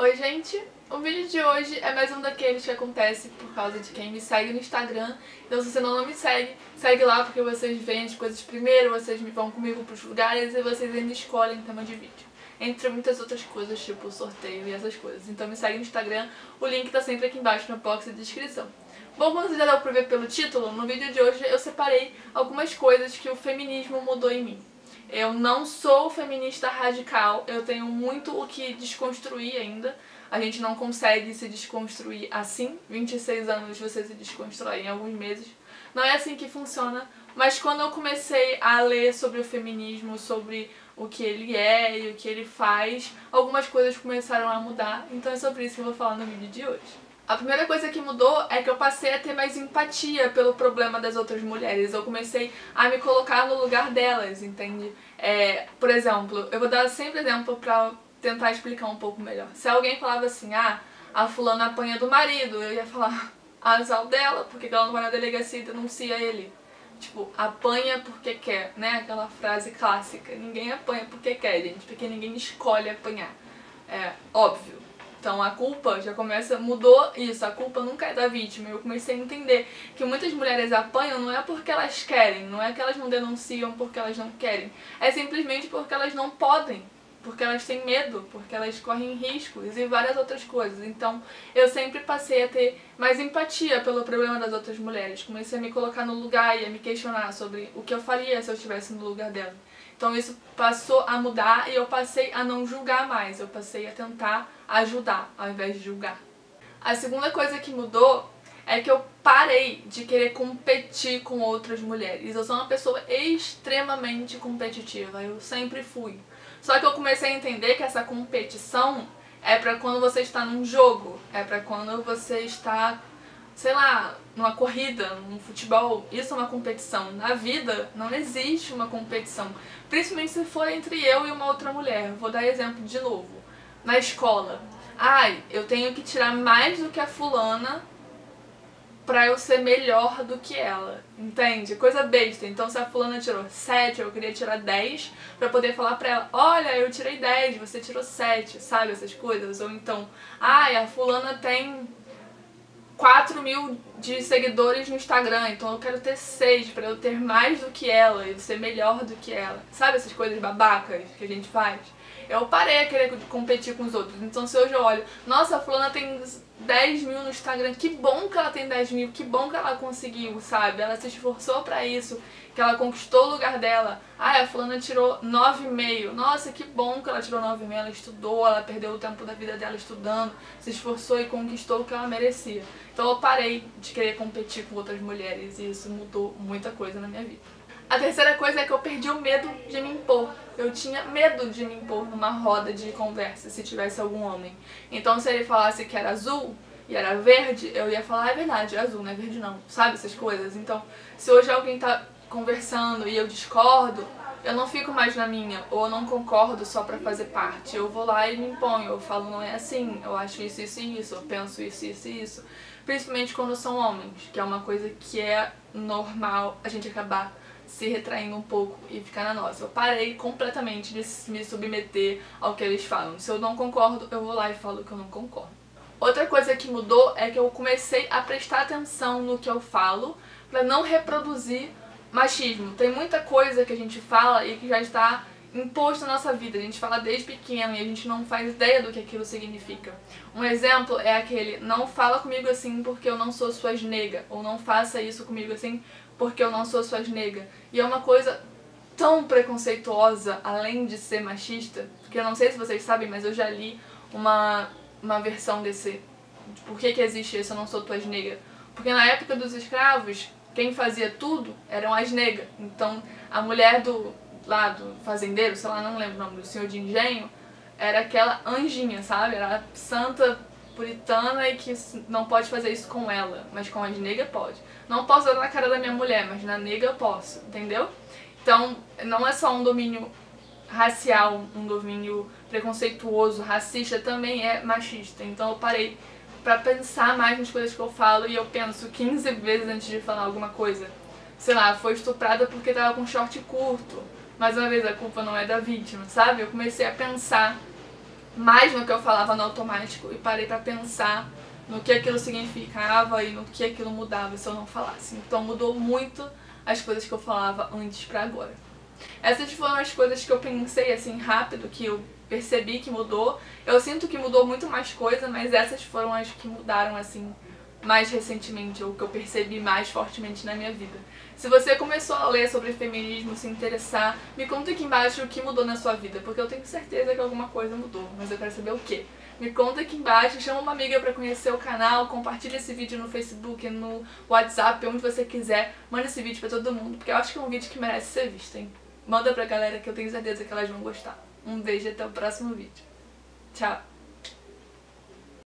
Oi gente, o vídeo de hoje é mais um daqueles que acontece por causa de quem me segue no Instagram. Então se você não me segue, segue lá porque vocês veem as coisas primeiro, vocês vão comigo pros lugares e vocês ainda escolhem tema de vídeo. Entre muitas outras coisas, tipo sorteio e essas coisas. Então me segue no Instagram, o link tá sempre aqui embaixo no box de descrição. Bom, como já deu pra ver pelo título, no vídeo de hoje eu separei algumas coisas que o feminismo mudou em mim. Eu não sou feminista radical, eu tenho muito o que desconstruir ainda. A gente não consegue se desconstruir assim. 26 anos você se desconstrói em alguns meses. Não é assim que funciona. Mas quando eu comecei a ler sobre o feminismo, sobre o que ele é e o que ele faz, algumas coisas começaram a mudar. Então é sobre isso que eu vou falar no vídeo de hoje. A primeira coisa que mudou é que eu passei a ter mais empatia pelo problema das outras mulheres. Eu comecei a me colocar no lugar delas, entende? Por exemplo, eu vou dar sempre exemplo pra tentar explicar um pouco melhor. Se alguém falava assim, a fulana apanha do marido, eu ia falar, azar dela, porque ela não vai na delegacia e denuncia ele. Tipo, apanha porque quer, né? Aquela frase clássica. Ninguém apanha porque quer, gente, porque ninguém escolhe apanhar. É óbvio. Então a culpa já mudou isso, a culpa nunca é da vítima. Eu comecei a entender que muitas mulheres apanham não é porque elas querem, não é que elas não denunciam porque elas não querem, é simplesmente porque elas não podem, porque elas têm medo, porque elas correm riscos e várias outras coisas. Então eu sempre passei a ter mais empatia pelo problema das outras mulheres, comecei a me colocar no lugar e a me questionar sobre o que eu faria se eu estivesse no lugar dela. Então isso passou a mudar e eu passei a não julgar mais, eu passei a tentar ajudar ao invés de julgar. A segunda coisa que mudou é que eu parei de querer competir com outras mulheres. Eu sou uma pessoa extremamente competitiva, eu sempre fui. Só que eu comecei a entender que essa competição é pra quando você está num jogo, é pra quando você está, sei lá, numa corrida, num futebol. Isso é uma competição. Na vida não existe uma competição, principalmente se for entre eu e uma outra mulher. Vou dar exemplo de novo. Na escola, eu tenho que tirar mais do que a fulana pra eu ser melhor do que ela, entende? Coisa besta. Então se a fulana tirou 7, eu queria tirar 10 pra poder falar pra ela, olha, eu tirei 10, você tirou 7, sabe? Essas coisas. Ou então, a fulana tem 4.000 de seguidores no Instagram, então eu quero ter 6 pra eu ter mais do que ela e ser melhor do que ela. Sabe essas coisas babacas que a gente faz? Eu parei a querer competir com os outros. Então se hoje eu olho, nossa, a fulana tem 10 mil no Instagram, que bom que ela tem 10 mil, que bom que ela conseguiu, sabe? Ela se esforçou pra isso, que ela conquistou o lugar dela. A fulana tirou 9,5. Nossa, que bom que ela tirou 9,5. Ela estudou, ela perdeu o tempo da vida dela estudando, se esforçou e conquistou o que ela merecia. Então eu parei de querer competir com outras mulheres e isso mudou muita coisa na minha vida. A terceira coisa é que eu perdi o medo de me impor. Eu tinha medo de me impor numa roda de conversa se tivesse algum homem. Então se ele falasse que era azul e era verde, eu ia falar, é verdade, é azul, não é verde não. Sabe essas coisas? Então se hoje alguém tá conversando e eu discordo, eu não fico mais na minha, ou eu não concordo só pra fazer parte. Eu vou lá e me imponho, eu falo, não é assim, eu acho isso, isso e isso, eu penso isso, isso e isso. Principalmente quando são homens, que é uma coisa que é normal a gente acabar se retraindo um pouco e ficar na nossa. Eu parei completamente de me submeter ao que eles falam. Se eu não concordo, eu vou lá e falo que eu não concordo. Outra coisa que mudou é que eu comecei a prestar atenção no que eu falo pra não reproduzir machismo. Tem muita coisa que a gente fala e que já está imposto na nossa vida. A gente fala desde pequeno e a gente não faz ideia do que aquilo significa. Um exemplo é aquele, não fala comigo assim porque eu não sou suas nega, ou não faça isso comigo assim porque eu não sou suas nega. E é uma coisa tão preconceituosa, além de ser machista, que eu não sei se vocês sabem, mas eu já li uma versão desse, de por que existe isso, eu não sou tuas nega. Porque na época dos escravos, quem fazia tudo eram as negas. Então a mulher do fazendeiro, sei lá, não lembro o nome, do senhor de engenho, era aquela anjinha, sabe? Era a santa puritana e que não pode fazer isso com ela, mas com as negas pode. Não posso dar na cara da minha mulher, mas na nega eu posso, entendeu? Então não é só um domínio racial, um domínio preconceituoso, racista, também é machista. Então eu parei pra pensar mais nas coisas que eu falo e eu penso 15 vezes antes de falar alguma coisa. Sei lá, foi estuprada porque tava com short curto. Mais uma vez, a culpa não é da vítima, sabe? Eu comecei a pensar mais no que eu falava no automático e parei pra pensar no que aquilo significava e no que aquilo mudava se eu não falasse. Então mudou muito as coisas que eu falava antes pra agora. Essas foram as coisas que eu pensei assim rápido, que eu percebi que mudou. Eu sinto que mudou muito mais coisa, mas essas foram as que mudaram assim mais recentemente, ou que eu percebi mais fortemente na minha vida. Se você começou a ler sobre feminismo, se interessar, me conta aqui embaixo o que mudou na sua vida, porque eu tenho certeza que alguma coisa mudou, mas eu quero saber o quê. Me conta aqui embaixo, chama uma amiga pra conhecer o canal, compartilha esse vídeo no Facebook, no WhatsApp, onde você quiser, manda esse vídeo pra todo mundo, porque eu acho que é um vídeo que merece ser visto, hein? Manda pra galera que eu tenho certeza que elas vão gostar. Um beijo e até o próximo vídeo. Tchau!